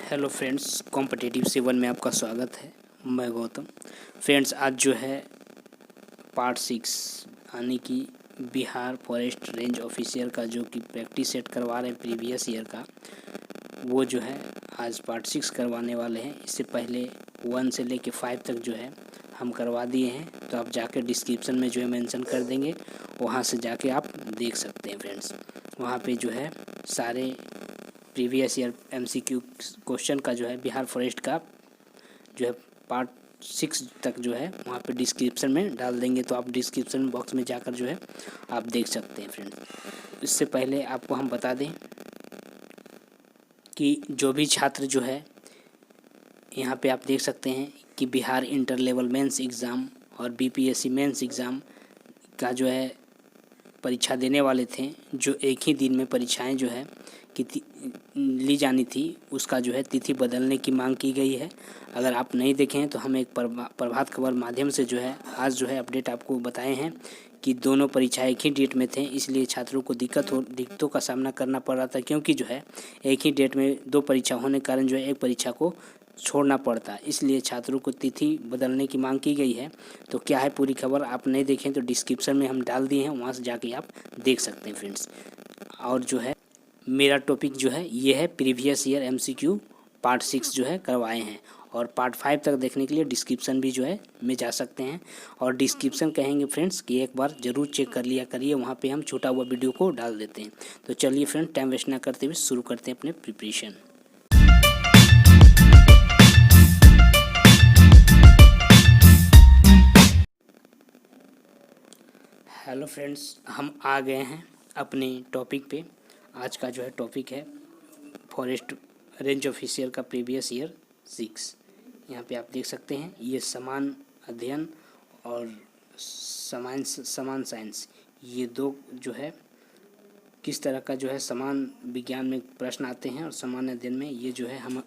Hello friends, competitive 7 में आपका स्वागत है। मैं गौतम। फ्रेंड्स, आज जो है पार्ट 6 यानी कि बिहार फॉरेस्ट रेंज ऑफिसर का जो कि प्रैक्टिस सेट करवा रहे हैं प्रीवियस ईयर का, वो जो है आज पार्ट 6 करवाने वाले हैं। इससे पहले 1 से लेके 5 तक जो है हम करवा दिए हैं, तो आप जाके डिस्क्रिप्शन में जो है मेंशन कर देंगे, वहाँ से जाके आप देख सकते हैं। फ्रेंड्स, वहाँ पे जो है सारे प्रीवियस ईयर MCQ क्वेश्चन का जो है बिहार फॉरेस्ट का जो है पार्ट 6 तक जो है वहाँ पे डिस्क्रिप्शन में डाल देंगे, तो आप डिस्क्रिप्शन बॉक्स में जाकर जो है आप देख सकते हैं। फ्रेंड्स, इससे पहले आपको हम बता दें कि जो भी छात्र जो है यहाँ पे आप देख सकते हैं कि Bihar inter level mains exam और BPSC मेंस एग्ज़ाम का जो है परीक्षा देने वाले थे, जो एक ही दिन में परीक्षाएं जो है कि ली जानी थी, उसका जो है तिथि बदलने की मांग की गई है। अगर आप नहीं देखें हैं तो हम एक प्रभात खबर माध्यम से जो है आज जो है अपडेट आपको बताए हैं कि दोनों परीक्षाएं एक ही डेट में थे, इसलिए छात्रों को दिक्कतों का सामना करना पड़ रहा था, क्योंकि जो है एक ही डेट में 2 परीक्षा होने के कारण जो है एक परीक्षा को छोड़ना पड़ता, इसलिए छात्रों को तिथि बदलने की मांग की गई है। तो क्या है पूरी खबर, आप नहीं देखें तो डिस्क्रिप्शन में हम डाल दिए हैं, वहाँ से जाके आप देख सकते हैं। फ्रेंड्स, और जो है मेरा टॉपिक जो है ये है प्रीवियस ईयर MCQ पार्ट 6 जो है करवाए हैं, और पार्ट 5 तक देखने के लिए डिस्क्रिप्शन भी जो है में जा सकते हैं। और डिस्क्रिप्शन कहेंगे फ्रेंड्स कि एक बार ज़रूर चेक कर लिया करिए, वहाँ पे हम छोटा हुआ वीडियो को डाल देते हैं। तो चलिए फ्रेंड, टाइम वेस्ट ना करते हुए शुरू करते हैं अपने प्रिपरेशन। हेलो फ्रेंड्स, हम आ गए हैं अपने टॉपिक पे। आज का जो है टॉपिक है फॉरेस्ट रेंज ऑफिसर का प्रीवियस ईयर 6। यहाँ पे आप देख सकते हैं ये समान अध्ययन और समान साइंस, ये दो जो है किस तरह का जो है समान विज्ञान में प्रश्न आते हैं और समान अध्ययन में, ये जो है हम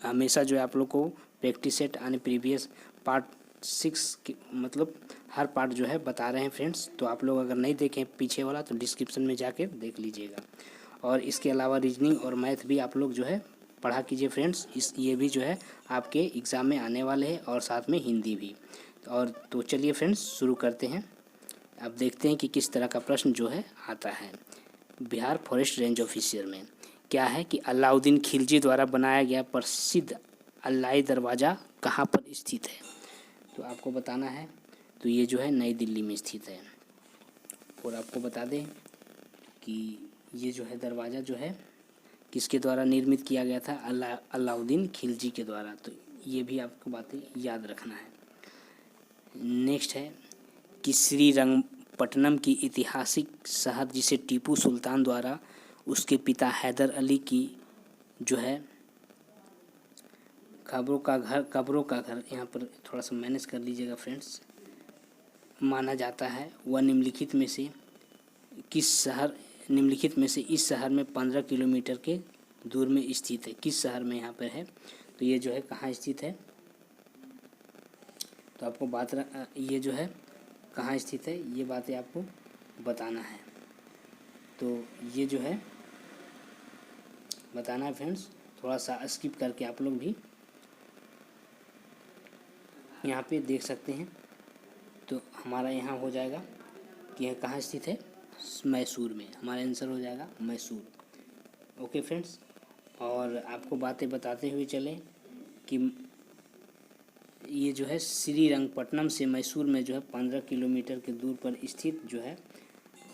हमेशा जो है आप लोग को प्रैक्टिस सेट यानी प्रीवियस पार्ट 6 की मतलब हर पार्ट जो है बता रहे हैं। फ्रेंड्स, तो आप लोग अगर नहीं देखें पीछे वाला तो डिस्क्रिप्शन में जाके देख लीजिएगा। और इसके अलावा रीजनिंग और मैथ भी आप लोग जो है पढ़ा कीजिए। फ्रेंड्स, ये भी जो है आपके एग्ज़ाम में आने वाले हैं, और साथ में हिंदी भी। और तो चलिए फ्रेंड्स शुरू करते हैं। अब देखते हैं कि किस तरह का प्रश्न जो है आता है। बिहार फॉरेस्ट रेंज ऑफिसर में क्या है कि अलाउद्दीन खिलजी द्वारा बनाया गया प्रसिद्ध अल्लाई दरवाज़ा कहाँ पर स्थित है, तो आपको बताना है। तो ये जो है नई दिल्ली में स्थित है। और आपको बता दें कि ये जो है दरवाज़ा जो है किसके द्वारा निर्मित किया गया था, अलाउद्दीन खिलजी के द्वारा। तो ये भी आपको बातें याद रखना है। नेक्स्ट है कि श्रीरंगपट्टनम की ऐतिहासिक शहर जिसे टीपू सुल्तान द्वारा उसके पिता हैदर अली की जो है कब्रों का घर यहाँ पर थोड़ा सा मैनेज कर लीजिएगा फ्रेंड्स, माना जाता है, वह निम्नलिखित में से इस शहर में 15 किलोमीटर के दूर में स्थित है। किस शहर में यहाँ पर है, तो ये जो है कहाँ स्थित है, तो आपको ये जो है कहाँ स्थित है, ये बातें आपको बताना है। तो ये जो है बताना है फ्रेंड्स, थोड़ा सा स्किप करके आप लोग भी यहाँ पे देख सकते हैं। तो हमारा यहाँ हो जाएगा कि यह कहाँ स्थित है, मैसूर में। हमारा आंसर हो जाएगा मैसूर। ओके फ्रेंड्स, और आपको बातें बताते हुए चलें कि ये जो है श्रीरंगपट्टनम से मैसूर में जो है 15 किलोमीटर के दूर पर स्थित जो है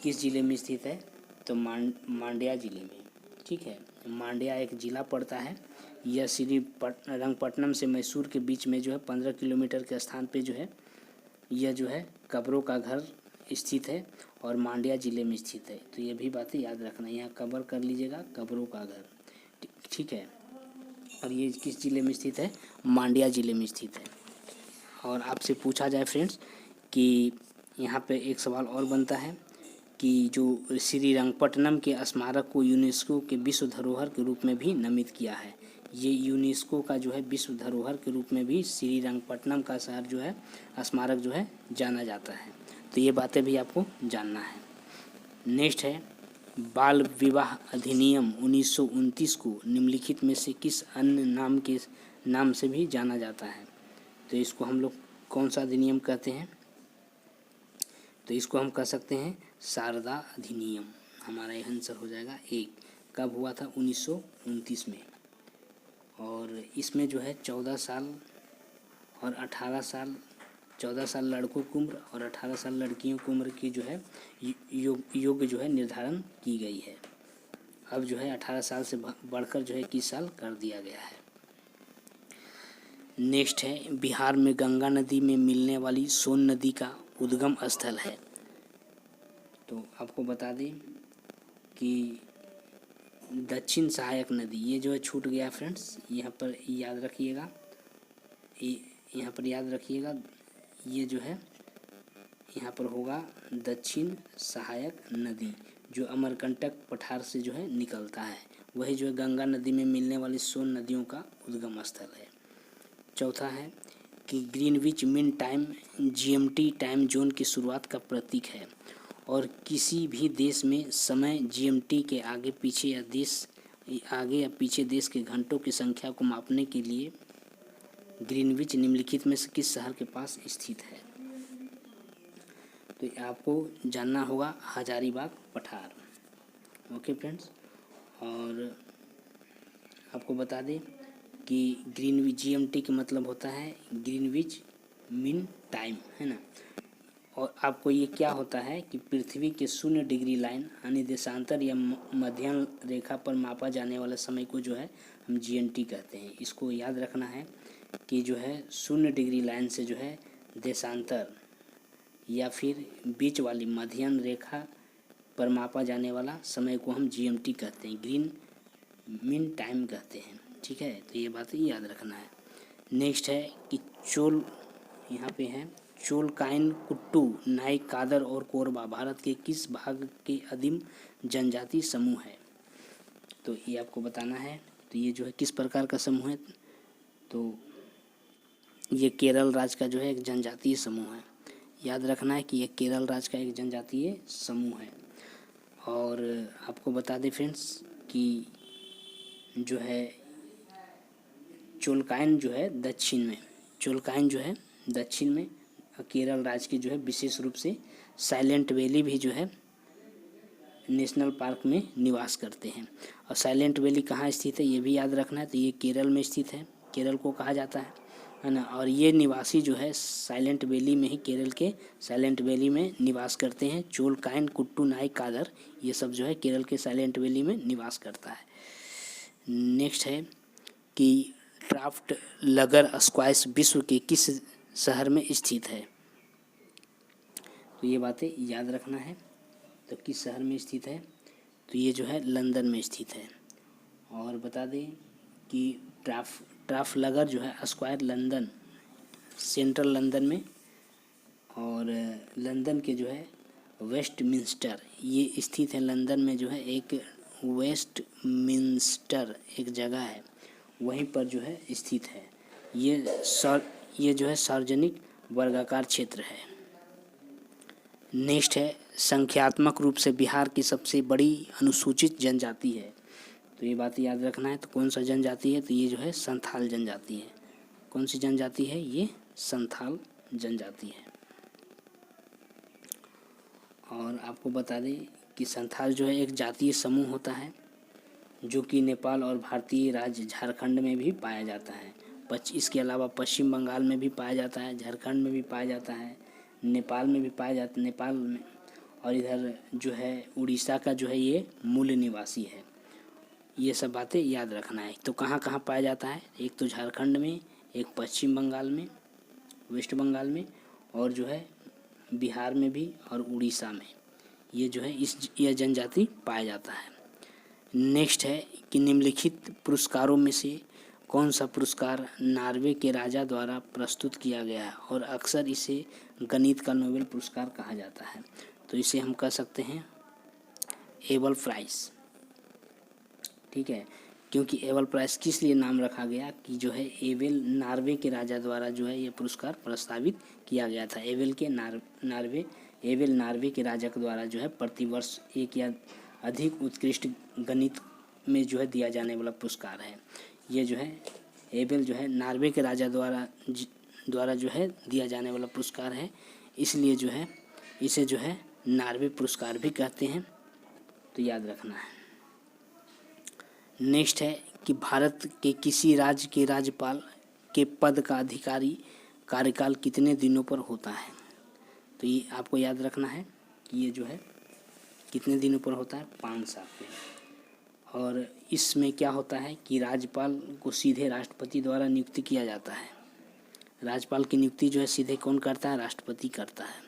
किस ज़िले में स्थित है, तो मांड्या ज़िले में। ठीक है, मांड्या एक ज़िला पड़ता है। यह श्रीरंगपट्टनम से मैसूर के बीच में जो है 15 किलोमीटर के स्थान पे जो है यह जो है कब्रों का घर स्थित है और मांड्या ज़िले में स्थित है। तो ये भी बातें याद रखना, यहाँ कवर कर लीजिएगा, कब्रों का घर। ठीक है, और ये किस ज़िले में स्थित है, मांड्या ज़िले में स्थित है। और आपसे पूछा जाए फ्रेंड्स कि यहाँ पे एक सवाल और बनता है कि जो श्रीरंगपट्टनम के स्मारक को यूनेस्को के विश्व धरोहर के रूप में भी नामित किया है। ये यूनेस्को का जो है विश्व धरोहर के रूप में भी श्रीरंगपट्टनम का शहर जो है स्मारक जो है जाना जाता है। तो ये बातें भी आपको जानना है। नेक्स्ट है बाल विवाह अधिनियम 1929 को निम्नलिखित में से किस अन्य नाम से भी जाना जाता है? तो इसको हम लोग कौन सा अधिनियम कहते हैं? तो इसको हम कह सकते हैं शारदा अधिनियम। हमारा यह आंसर हो जाएगा एक। कब हुआ था? 1929 में। और इसमें जो है 14 साल और 18 साल, 14 साल लड़कों की उम्र और 18 साल लड़कियों की उम्र की जो है योग्य जो है निर्धारण की गई है। अब जो है 18 साल से बढ़कर जो है 21 साल कर दिया गया है। नेक्स्ट है, बिहार में गंगा नदी में मिलने वाली सोन नदी का उद्गम स्थल है। तो आपको बता दें कि दक्षिण सहायक नदी, ये जो है छूट गया फ्रेंड्स, यहाँ पर याद रखिएगा, यहाँ पर याद रखिएगा, ये जो है यहाँ पर होगा दक्षिण सहायक नदी, जो अमरकंटक पठार से जो है निकलता है। वही जो है गंगा नदी में मिलने वाली सोन नदियों का उद्गम स्थल है। चौथा है कि Greenwich mean time GMT time zone की शुरुआत का प्रतीक है और किसी भी देश में समय जीएमटी के आगे या पीछे देश के घंटों की संख्या को मापने के लिए ग्रीनविच निम्नलिखित में से किस शहर के पास स्थित है? तो आपको जानना होगा हजारीबाग पठार। ओके फ्रेंड्स, और आपको बता दें कि ग्रीनविच जीएमटी का मतलब होता है ग्रीनविच मीन टाइम, है ना। और आपको ये क्या होता है कि पृथ्वी के 0 डिग्री लाइन यानी देशांतर या मध्य रेखा पर मापा जाने वाला समय को जो है हम जीएमटी कहते हैं। इसको याद रखना है कि जो है 0 डिग्री लाइन से जो है देशांतर या फिर बीच वाली मध्यम रेखा पर मापा जाने वाला समय को हम जीएमटी कहते हैं, ग्रीन मीन टाइम कहते हैं। ठीक है, तो ये बात याद रखना है। नेक्स्ट है कि चोल, यहाँ पे है चोलकाइन, कुट्टू, नाइक, कादर और कोरबा भारत के किस भाग के आदिम जनजाति समूह है? तो ये आपको बताना है। तो ये जो है किस प्रकार का समूह है? तो ये केरल राज्य का जो है एक जनजातीय समूह है। याद रखना है कि ये केरल राज्य का एक जनजातीय समूह है। और आपको बता दें फ्रेंड्स कि जो है चोलकाइन जो है दक्षिण में केरल राज्य की जो है विशेष रूप से साइलेंट वैली भी जो है नेशनल पार्क में निवास करते हैं। और साइलेंट वैली कहाँ स्थित है ये भी याद रखना है। तो ये केरल में स्थित है, केरल को कहा जाता है ना। और ये निवासी जो है साइलेंट वैली में ही, केरल के साइलेंट वैली में निवास करते हैं। चोलकाइन, कुट्टू, नाइक, कादर, ये सब जो है केरल के साइलेंट वैली में निवास करता है। नेक्स्ट है कि ट्राफ्ट लगर स्क्वैश विश्व के किस शहर में स्थित है? तो ये बातें याद रखना है। तो किस शहर में स्थित है? तो ये जो है लंदन में स्थित है। और बता दें कि ट्राफलगर जो है स्क्वायर लंदन, सेंट्रल लंदन में, और लंदन के जो है वेस्टमिंस्टर ये स्थित है। लंदन में जो है एक वेस्टमिंस्टर एक जगह है, वहीं पर जो है स्थित है। ये जो है सार्वजनिक वर्गाकार क्षेत्र है। नेक्स्ट है संख्यात्मक रूप से बिहार की सबसे बड़ी अनुसूचित जनजाति है। तो ये बात याद रखना है। तो कौन सा जनजाति है? तो ये जो है संथाल जनजाति है। कौन सी जनजाति है? ये संथाल जनजाति है। और आपको बता दें कि संथाल जो है एक जातीय समूह होता है जो कि नेपाल और भारतीय राज्य झारखंड में भी पाया जाता है। इसके अलावा पश्चिम बंगाल में भी पाया जाता है, झारखंड में भी पाया जाता है, नेपाल में भी पाया जाता है, नेपाल में, और इधर जो है उड़ीसा का जो है ये मूल निवासी है। ये सब बातें याद रखना है। तो कहाँ कहाँ पाया जाता है? एक तो झारखंड में, एक पश्चिम बंगाल में, वेस्ट बंगाल में, और जो है बिहार में भी, और उड़ीसा में ये जो है यह जनजाति पाया जाता है। नेक्स्ट है कि निम्नलिखित पुरस्कारों में से कौन सा पुरस्कार नॉर्वे के राजा द्वारा प्रस्तुत किया गया है और अक्सर इसे गणित का नोबेल पुरस्कार कहा जाता है? तो इसे हम कह सकते हैं एबल प्राइज। ठीक है, क्योंकि एबल प्राइज किस लिए नाम रखा गया कि जो है एबेल नॉर्वे के राजा द्वारा जो है ये पुरस्कार प्रस्तावित किया गया था। एबेल नॉर्वे के राजा के द्वारा जो है प्रतिवर्ष 1 या अधिक उत्कृष्ट गणित में जो है दिया जाने वाला पुरस्कार है। ये जो है एबेल जो है नॉर्वे के राजा द्वारा जो है दिया जाने वाला पुरस्कार है, इसलिए जो है इसे जो है नॉर्वे पुरस्कार भी कहते हैं, तो याद रखना है। नेक्स्ट है कि भारत के किसी राज्य के राज्यपाल के पद का अधिकारी कार्यकाल कितने दिनों पर होता है, तो ये आपको याद रखना है कि ये जो है कितने दिनों पर होता है, 5 साल पे। और इसमें क्या होता है कि राज्यपाल को सीधे राष्ट्रपति द्वारा नियुक्ति किया जाता है। राज्यपाल की नियुक्ति जो है सीधे कौन करता है, राष्ट्रपति करता है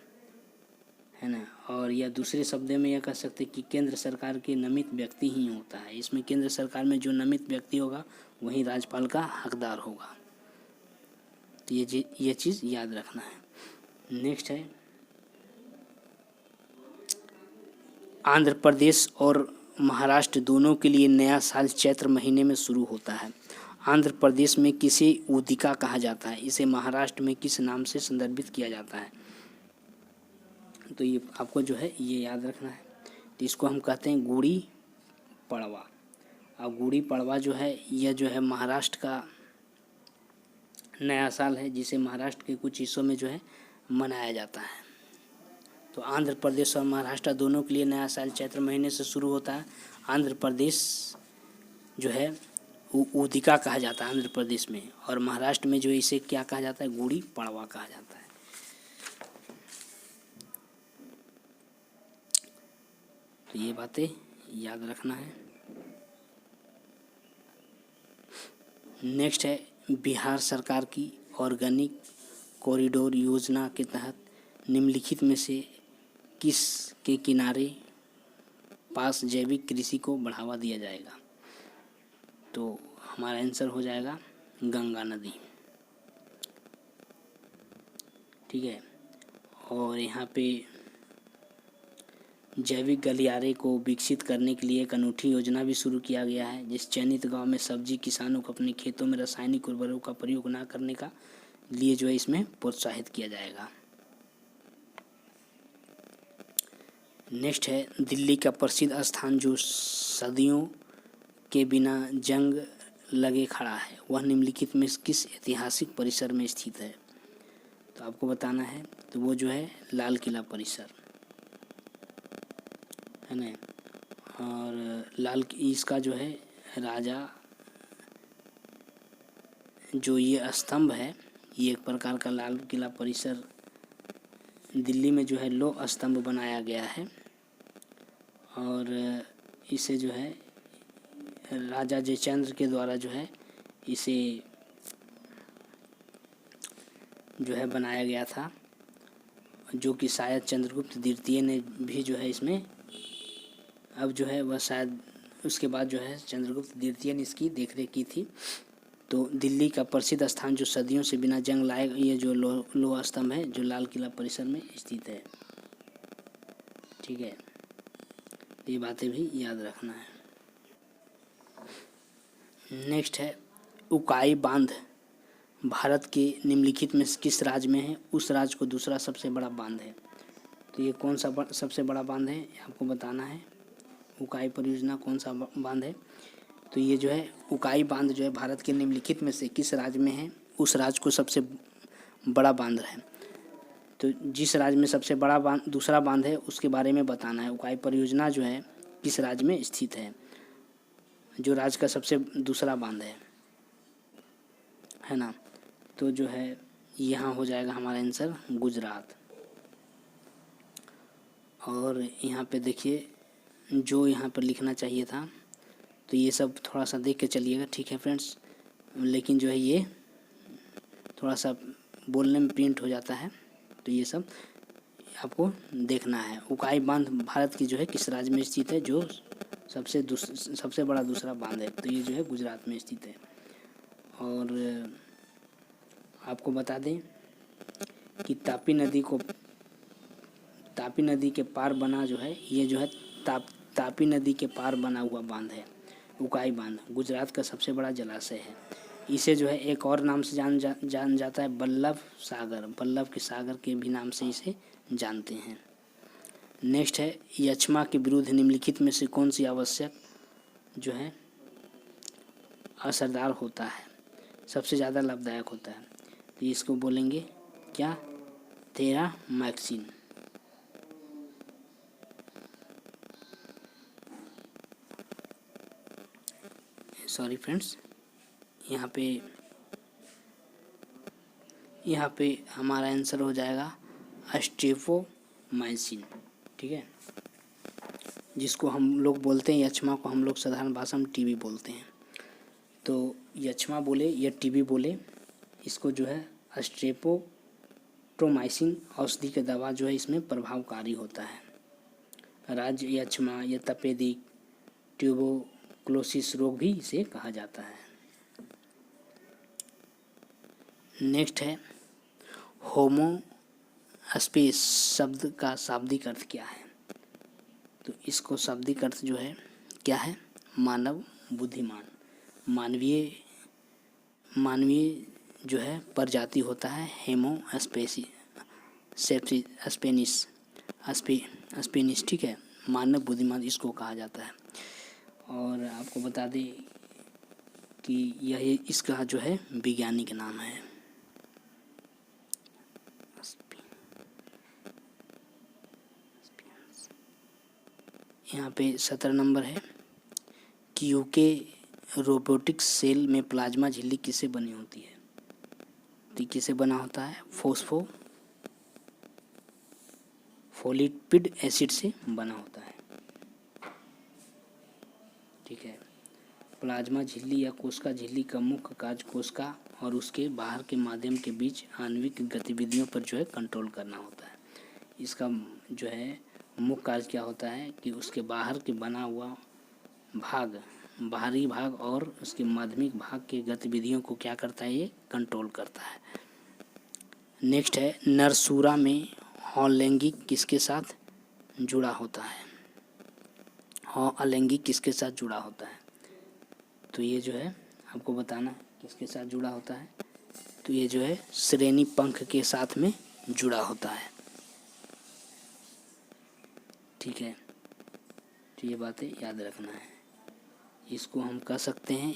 ना। और या दूसरे शब्दों में यह कह सकते हैं कि केंद्र सरकार के नामित व्यक्ति ही होता है। इसमें केंद्र सरकार में जो नामित व्यक्ति होगा वही राज्यपाल का हकदार होगा, तो ये चीज़ याद रखना है। नेक्स्ट है आंध्र प्रदेश और महाराष्ट्र दोनों के लिए नया साल चैत्र महीने में शुरू होता है। आंध्र प्रदेश में किसे उदिका कहा जाता है, इसे महाराष्ट्र में किस नाम से संदर्भित किया जाता है, तो ये आपको जो है ये याद रखना है। तो इसको हम कहते हैं गुड़ी पड़वा। और गुड़ी पड़वा जो है यह जो है महाराष्ट्र का नया साल है, जिसे महाराष्ट्र के कुछ हिस्सों में जो है मनाया जाता है। तो आंध्र प्रदेश और महाराष्ट्र दोनों के लिए नया साल चैत्र महीने से शुरू होता है। आंध्र प्रदेश जो है उदिका कहा जाता है आंध्र प्रदेश में, और महाराष्ट्र में जो है इसे क्या कहा जाता है, गुड़ी पड़वा कहा जाता है। तो ये बातें याद रखना है। नेक्स्ट है बिहार सरकार की ऑर्गेनिक कॉरिडोर योजना के तहत निम्नलिखित में से किस के किनारे पास जैविक कृषि को बढ़ावा दिया जाएगा, तो हमारा आंसर हो जाएगा गंगा नदी। ठीक है। और यहाँ पे जैविक गलियारे को विकसित करने के लिए एक अनूठी योजना भी शुरू किया गया है, जिस चयनित गांव में सब्जी किसानों को अपने खेतों में रासायनिक उर्वरकों का प्रयोग न करने का लिए जो है इसमें प्रोत्साहित किया जाएगा। नेक्स्ट है दिल्ली का प्रसिद्ध स्थान जो सदियों के बिना जंग लगे खड़ा है, वह निम्नलिखित में किस ऐतिहासिक परिसर में स्थित है, तो आपको बताना है। तो वो जो है लाल किला परिसर है ना। और इसका जो है राजा जो ये स्तंभ है, ये एक प्रकार का लाल किला परिसर दिल्ली में जो है लौह स्तंभ बनाया गया है, और इसे जो है राजा जयचंद्र के द्वारा जो है इसे जो है बनाया गया था, जो कि शायद चंद्रगुप्त द्वितीय ने भी जो है इसमें अब जो है वह शायद उसके बाद जो है चंद्रगुप्त द्वितीय ने इसकी देखरेख की थी। तो दिल्ली का प्रसिद्ध स्थान जो सदियों से बिना जंग लाए ये जो लोहा स्तंभ है जो लाल किला परिसर में स्थित है। ठीक है, ये बातें भी याद रखना है। नेक्स्ट है उकाई बांध भारत के निम्नलिखित में किस राज्य में है, उस राज्य को दूसरा सबसे बड़ा बांध है, तो ये कौन सा सबसे बड़ा बांध है आपको बताना है। उकाई परियोजना कौन सा बांध है, तो ये जो है उकाई बांध जो है भारत के निम्नलिखित में से किस राज्य में है, उस राज्य को सबसे बड़ा बांध है। तो जिस राज्य में सबसे बड़ा दूसरा बांध है उसके बारे में बताना है। उकाई परियोजना जो है किस राज्य में स्थित है, जो राज्य का सबसे दूसरा बांध है ना। तो जो है यहाँ हो जाएगा हमारा आंसर गुजरात। और यहाँ पे देखिए जो यहाँ पर लिखना चाहिए था, तो ये सब थोड़ा सा देख के चलिएगा। ठीक है फ्रेंड्स, लेकिन जो है ये थोड़ा सा बोलने में प्रिंट हो जाता है, तो ये सब आपको देखना है। उकाई बांध भारत की जो है किस राज्य में स्थित है, जो सबसे बड़ा दूसरा बांध है, तो ये जो है गुजरात में स्थित है। और आपको बता दें कि तापी नदी के पार बना जो है ये जो है तापी नदी के पार बना हुआ बांध है उकाई बांध, गुजरात का सबसे बड़ा जलाशय है। इसे जो है एक और नाम से जान जाता है बल्लभ के सागर के भी नाम से इसे जानते हैं। नेक्स्ट है यक्ष्मा के विरुद्ध निम्नलिखित में से कौन सी आवश्यक जो है असरदार होता है, सबसे ज़्यादा लाभदायक होता है। तो इसको बोलेंगे क्या, थेरामैक्सिन। सॉरी फ्रेंड्स, यहाँ पे हमारा आंसर हो जाएगा स्ट्रेप्टोमाइसिन। ठीक है, जिसको हम लोग बोलते हैं, यक्ष्मा को हम लोग साधारण भाषा में टीबी बोलते हैं। तो यक्ष्मा बोले या टीबी बोले, इसको जो है स्ट्रेप्टोमाइसिन औषधि का दवा जो है इसमें प्रभावकारी होता है। राज्य यक्ष्मा या तपेदिक ट्यूबरकुलोसिस रोग भी इसे कहा जाता है। नेक्स्ट है होमोस्पेस शब्द का शाब्दिक अर्थ क्या है। तो इसको शाब्दिक अर्थ जो है क्या है, मानव बुद्धिमान, मानवीय जो है प्रजाति होता है स्पेनिश। ठीक है, मानव बुद्धिमान इसको कहा जाता है। और आपको बता दें कि यह इसका जो है वैज्ञानिक नाम है। यहाँ पे 17 नंबर है कि यूके रोबोटिक्स सेल में प्लाज्मा झिल्ली किससे बनी होती है। तो किससे बना होता है, फोस्फोलिपिड एसिड से बना होता है। ठीक है, प्लाज्मा झिल्ली या कोशिका झिल्ली का मुख्य कार्य कोशिका और उसके बाहर के माध्यम के बीच आणविक गतिविधियों पर जो है कंट्रोल करना होता है। इसका जो है मुख्य कार्य क्या होता है कि उसके बाहर के बना हुआ बाहरी भाग और उसके माध्यमिक भाग के गतिविधियों को क्या करता है, ये कंट्रोल करता है। नेक्स्ट है नरसूरा में अलैंगिक किसके साथ जुड़ा होता है। अलैंगिक किसके साथ जुड़ा होता है, तो ये जो है आपको बताना किसके साथ जुड़ा होता है। तो ये जो है श्रेणी पंख के साथ में जुड़ा होता है। ठीक है, तो ये बातें याद रखना है। इसको हम कह सकते हैं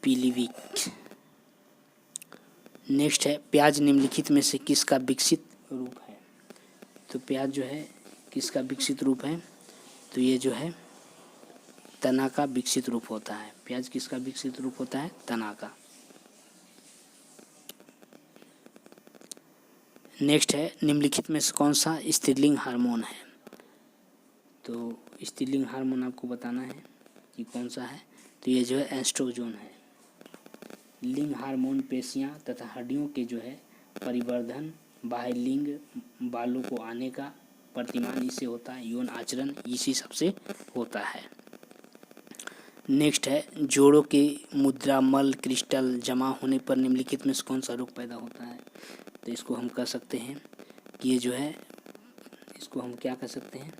पीलीविक। नेक्स्ट है प्याज निम्नलिखित में से किसका विकसित रूप है। तो प्याज जो है किसका विकसित रूप है, तो ये जो है तना का विकसित रूप होता है। प्याज किसका विकसित रूप होता है, तना का। नेक्स्ट है निम्नलिखित में से कौन सा स्त्रीलिंग हार्मोन है। तो स्त्रीलिंग हार्मोन आपको बताना है कि कौन सा है। तो ये जो है एस्ट्रोजन है। लिंग हार्मोन पेशियां तथा हड्डियों के जो है परिवर्धन, बाह्य लिंग बालों को आने का प्रतिमान इससे होता है, यौन आचरण इसी सबसे होता है। नेक्स्ट है जोड़ों के मुद्रा मल क्रिस्टल जमा होने पर निम्नलिखित में से कौन सा रोग पैदा होता है। तो इसको हम कह सकते हैं कि ये जो है इसको हम क्या कह सकते हैं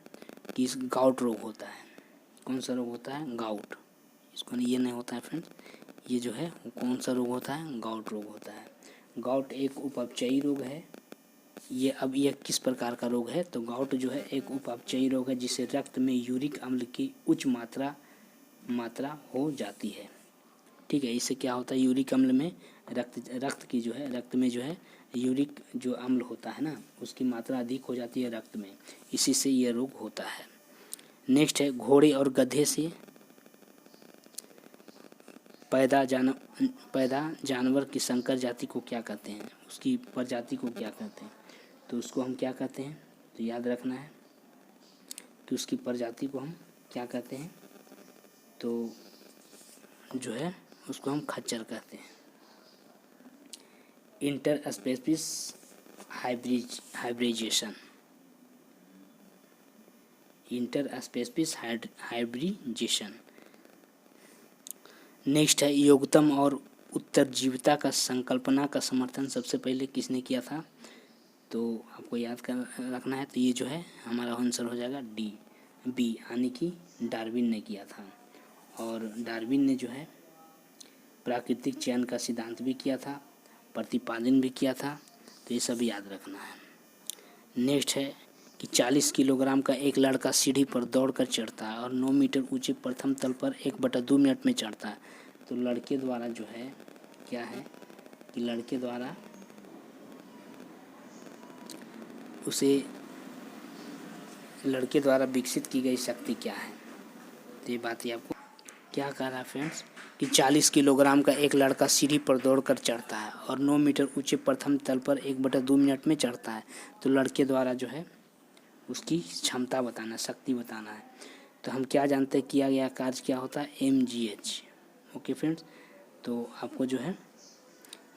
कि इस गाउट रोग होता है। कौन सा रोग होता है, गाउट। इसको नहीं, ये नहीं होता है फ्रेंड्स, ये जो है कौन सा रोग होता है, गाउट रोग होता है। गाउट एक उपअपचयी रोग है। ये किस प्रकार का रोग है, तो गाउट जो है एक उपअपचयी रोग है जिससे रक्त में यूरिक अम्ल की उच्च मात्रा हो जाती है। ठीक है, इससे क्या होता है, यूरिक अम्ल में रक्त में जो है यूरिक जो अम्ल होता है ना, उसकी मात्रा अधिक हो जाती है रक्त में, इसी से यह रोग होता है। नेक्स्ट है घोड़े और गधे से पैदा जानवर की संकर जाति को क्या कहते हैं, उसकी प्रजाति को क्या कहते हैं। तो उसको हम क्या कहते हैं, तो याद रखना है कि उसकी प्रजाति को हम क्या कहते हैं, तो जो है उसको हम खच्चर कहते हैं। इंटरस्पेसीज हाइब्रिडेशन, हाइब्रिडेशन। नेक्स्ट है योगतम और उत्तरजीविता का संकल्पना का समर्थन सबसे पहले किसने किया था। तो आपको याद कर रखना है, तो ये जो है हमारा आंसर हो जाएगा बी यानी कि डार्विन ने किया था। और डार्विन ने जो है प्राकृतिक चयन का सिद्धांत भी किया था, प्रतिपादन भी किया था। तो ये सब याद रखना है। नेक्स्ट है कि 40 किलोग्राम का एक लड़का सीढ़ी पर दौड़कर चढ़ता है और 9 मीटर ऊंचे प्रथम तल पर 1/2 मिनट में चढ़ता है। तो लड़के द्वारा जो है क्या है कि लड़के द्वारा विकसित की गई शक्ति क्या है। तो ये बात ही आपको क्या कह रहा है फ्रेंड्स कि 40 किलोग्राम का एक लड़का सीढ़ी पर दौड़कर चढ़ता है और 9 मीटर ऊंचे प्रथम तल पर 1/2 मिनट में चढ़ता है। तो लड़के द्वारा जो है उसकी क्षमता बताना, शक्ति बताना है। तो हम क्या जानते हैं किया गया कार्य क्या होता है, mgh। ओके फ्रेंड्स, तो आपको जो है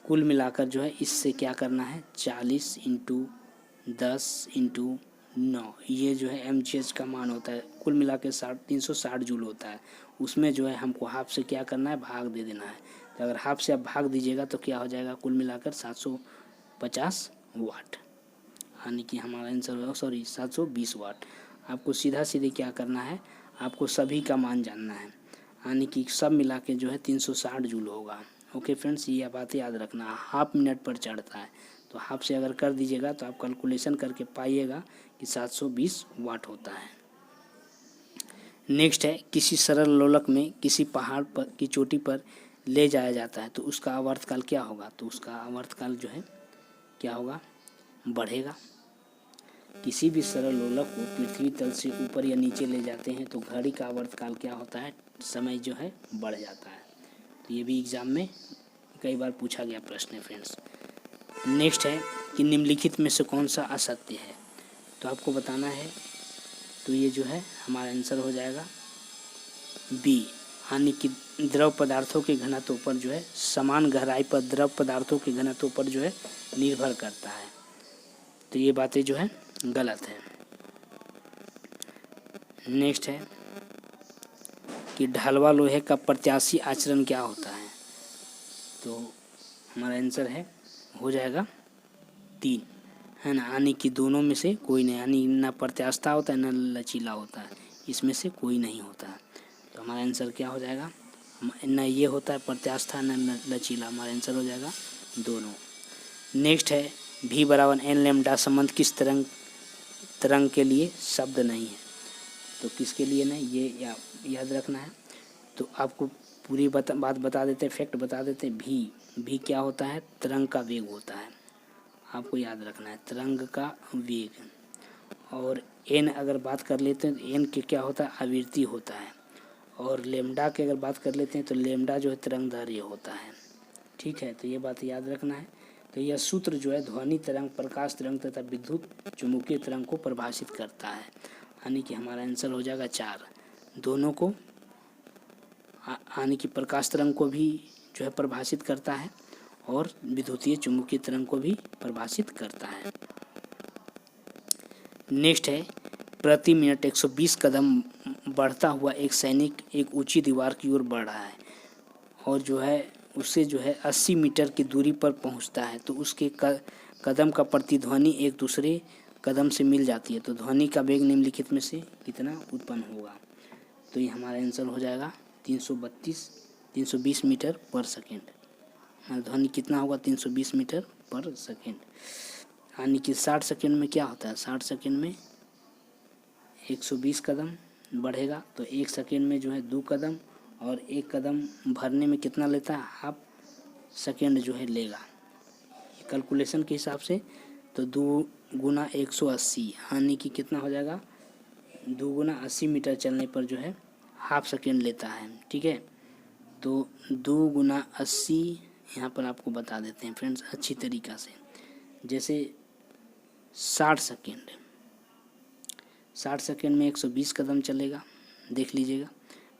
कुल मिलाकर जो है इससे क्या करना है, 40 × 10 × 9, ये जो है mgh का मान होता है। कुल मिला के 360 जूल होता है। उसमें जो है हमको हाफ से क्या करना है, भाग दे देना है। तो अगर हाफ से आप भाग दीजिएगा तो क्या हो जाएगा, कुल मिलाकर 750 वाट, यानी कि हमारा आंसर 720 वाट। आपको सीधा सीधे क्या करना है, आपको सभी का मान जानना है, यानी कि सब मिला के जो है 360 जूल होगा। ओके फ्रेंड्स, ये बात याद रखना। हाफ मिनट पर चढ़ता है तो हाफ से अगर कर दीजिएगा तो आप कैलकुलेशन करके पाइएगा कि 720 वाट होता है। नेक्स्ट है किसी सरल लोलक में किसी पहाड़ पर की चोटी पर ले जाया जाता है तो उसका आवर्तकाल क्या होगा। तो उसका आवर्तकाल जो है क्या होगा, बढ़ेगा। किसी भी सरल लोलक को पृथ्वी तल से ऊपर या नीचे ले जाते हैं तो घड़ी का आवर्तकाल क्या होता है, समय जो है बढ़ जाता है। तो ये भी एग्जाम में कई बार पूछा गया प्रश्न है फ्रेंड्स। नेक्स्ट है कि निम्नलिखित में से कौन सा असत्य है। तो आपको बताना है, तो ये जो है हमारा आंसर हो जाएगा बी, यानी कि द्रव पदार्थों के घनत्व पर जो है समान गहराई पर द्रव पदार्थों के घनत्व पर जो है निर्भर करता है। तो ये बातें जो है गलत है। नेक्स्ट है कि ढलवा लोहे का प्रत्याशी आचरण क्या होता है। तो हमारा आंसर है हो जाएगा 3, है ना, यानी कि दोनों में से कोई नहीं, यानी ना प्रत्यास्था होता है ना लचीला होता है, इसमें से कोई नहीं होता है। तो हमारा आंसर क्या हो जाएगा, ना ये होता है प्रत्यास्था ना लचीला, हमारा आंसर हो जाएगा दोनों। नेक्स्ट है v = n लैम्डा संबंध किस तरंग के लिए शब्द नहीं है। तो किसके लिए नहीं, ये याद रखना है। तो आपको पूरी बात बता देते, फैक्ट बता देते। भी क्या होता है, तरंग का वेग होता है, आपको याद रखना है, तरंग का वेग। और एन अगर बात कर लेते हैं तो एन के क्या होता है, आवृत्ति होता है। और लेमडा की अगर बात कर लेते हैं तो लेमडा जो है तरंगदैर्घ्य होता है। ठीक है, तो ये बात याद रखना है। तो यह सूत्र जो है ध्वनि तरंग, प्रकाश तरंग तथा विद्युत चुम्बकीय तरंग को परिभाषित करता है, यानी कि हमारा आंसर हो जाएगा 4। दोनों को, यानी कि प्रकाश तरंग को भी जो है परिभाषित करता है और विद्युतीय चुम्बकीय तरंग को भी परिभाषित करता है। नेक्स्ट है प्रति मिनट 120 कदम बढ़ता हुआ एक सैनिक एक ऊंची दीवार की ओर बढ़ रहा है और जो है उससे जो है 80 मीटर की दूरी पर पहुंचता है। तो उसके कदम का प्रतिध्वनि एक दूसरे कदम से मिल जाती है। तो ध्वनि का वेग निम्नलिखित में से कितना उत्पन्न होगा। तो ये हमारा आंसर हो जाएगा 320 मीटर पर सेकेंड। हमारा ध्वनि कितना होगा, 320 मीटर पर सेकेंड, यानी कि 60 सेकेंड में क्या होता है, 60 सेकेंड में 120 कदम बढ़ेगा। तो 1 सेकेंड में जो है 2 कदम, और 1 कदम भरने में कितना लेता है, हाफ सेकेंड जो है लेगा कैलकुलेशन के हिसाब से। तो 2 × 180, यानी कि कितना हो जाएगा, 2 × 80 मीटर चलने पर जो है हाफ सेकेंड लेता है। ठीक है, तो 2 × 80 यहाँ पर आपको बता देते हैं फ्रेंड्स अच्छी तरीक़ा से। जैसे 60 सेकेंड में 120 कदम चलेगा, देख लीजिएगा,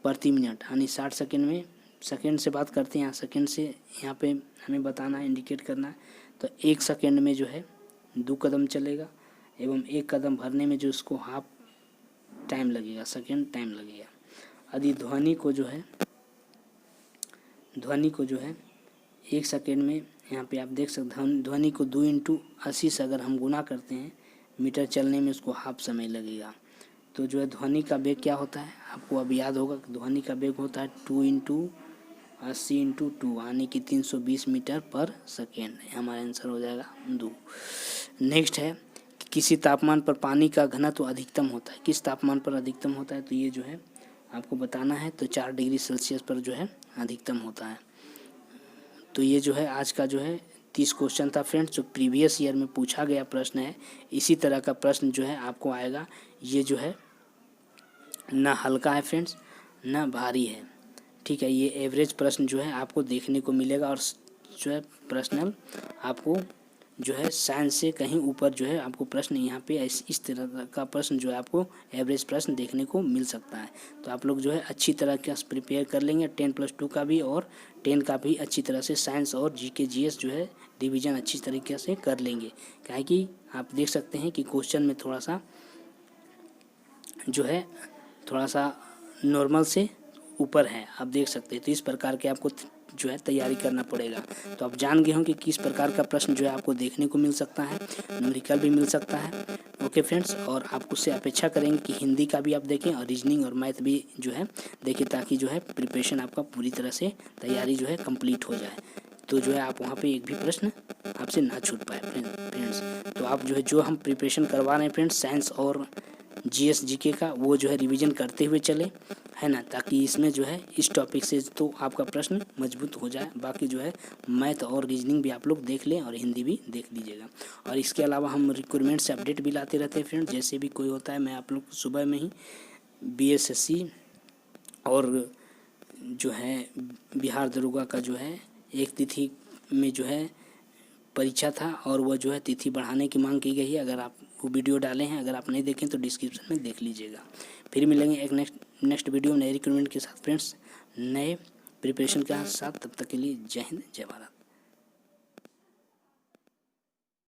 प्रति मिनट, यानी 60 सेकेंड में, सेकेंड से बात करते हैं यहाँ, सेकेंड से यहाँ पे हमें बताना है, इंडिकेट करना है। तो 1 सेकेंड में जो है 2 कदम चलेगा एवं 1 कदम भरने में जो उसको हाफ टाइम लगेगा, सेकेंड टाइम लगेगा। यदि ध्वनि को जो है 1 सेकेंड में, यहाँ पे आप देख सकते हैं ध्वनि को 2 × 80 से अगर हम गुना करते हैं मीटर चलने में, उसको हाफ समय लगेगा। तो जो है ध्वनि का वेग क्या होता है, आपको अब याद होगा कि ध्वनि का वेग होता है 2 × 80 × 2, यानी कि 320 मीटर पर सेकेंड। हमारा आंसर हो जाएगा 2। नेक्स्ट है किसी तापमान पर पानी का घनत्व अधिकतम होता है, किस तापमान पर अधिकतम होता है, तो ये जो है आपको बताना है। तो 4 डिग्री सेल्सियस पर जो है अधिकतम होता है। तो ये जो है आज का जो है 30 क्वेश्चन था फ्रेंड्स, जो प्रीवियस ईयर में पूछा गया प्रश्न है। इसी तरह का प्रश्न जो है आपको आएगा। ये जो है ना हल्का है फ्रेंड्स, ना भारी है, ठीक है। ये एवरेज प्रश्न जो है आपको देखने को मिलेगा, और जो है प्रश्नल आपको जो है साइंस से कहीं ऊपर जो है आपको प्रश्न यहाँ पे इस तरह का प्रश्न जो है आपको एवरेज प्रश्न देखने को मिल सकता है। तो आप लोग जो है अच्छी तरह का प्रिपेयर कर लेंगे 10+2 का भी और 10 का भी अच्छी तरह से साइंस और जीके जीएस जो है रिवीजन अच्छी तरीके से कर लेंगे। क्या है कि आप देख सकते हैं कि क्वेश्चन में थोड़ा सा जो है थोड़ा सा नॉर्मल से ऊपर है, आप देख सकते हैं। तो इस प्रकार के आपको जो है तैयारी करना पड़ेगा। तो आप जान गए हों कि किस प्रकार का प्रश्न जो है आपको देखने को मिल सकता है, न्यूमेरिकल भी मिल सकता है। ओके फ्रेंड्स, और आप उससे अपेक्षा करेंगे कि हिंदी का भी आप देखें और रीजनिंग और मैथ भी जो है देखें, ताकि जो है प्रिपरेशन आपका पूरी तरह से तैयारी जो है कंप्लीट हो जाए। तो जो है आप वहाँ पे एक भी प्रश्न आपसे ना छूट पाए फ्रेंड्स। तो आप जो है जो हम प्रिपरेशन करवा रहे हैं फ्रेंड्स साइंस और जीएस जीके का, वो जो है रिवीजन करते हुए चले, है ना, ताकि इसमें जो है इस टॉपिक से तो आपका प्रश्न मजबूत हो जाए। बाकी जो है मैथ और रीजनिंग भी आप लोग देख लें और हिंदी भी देख लीजिएगा। और इसके अलावा हम रिक्वायरमेंट से अपडेट भी लाते रहते हैं फ्रेंड्स, जैसे भी कोई होता है मैं आप लोग सुबह में ही बीएसएससी और जो है बिहार दरोगा का जो है एक तिथि में जो है परीक्षा था, और वह जो है तिथि बढ़ाने की मांग की गई है। अगर आप वो वीडियो डाले हैं, अगर आप नहीं देखें तो डिस्क्रिप्शन में देख लीजिएगा। फिर मिलेंगे एक नेक्स्ट वीडियो नए रिक्रूटमेंट के साथ फ्रेंड्स, नए प्रिपरेशन के साथ। तब तक के लिए जय हिंद, जय भारत।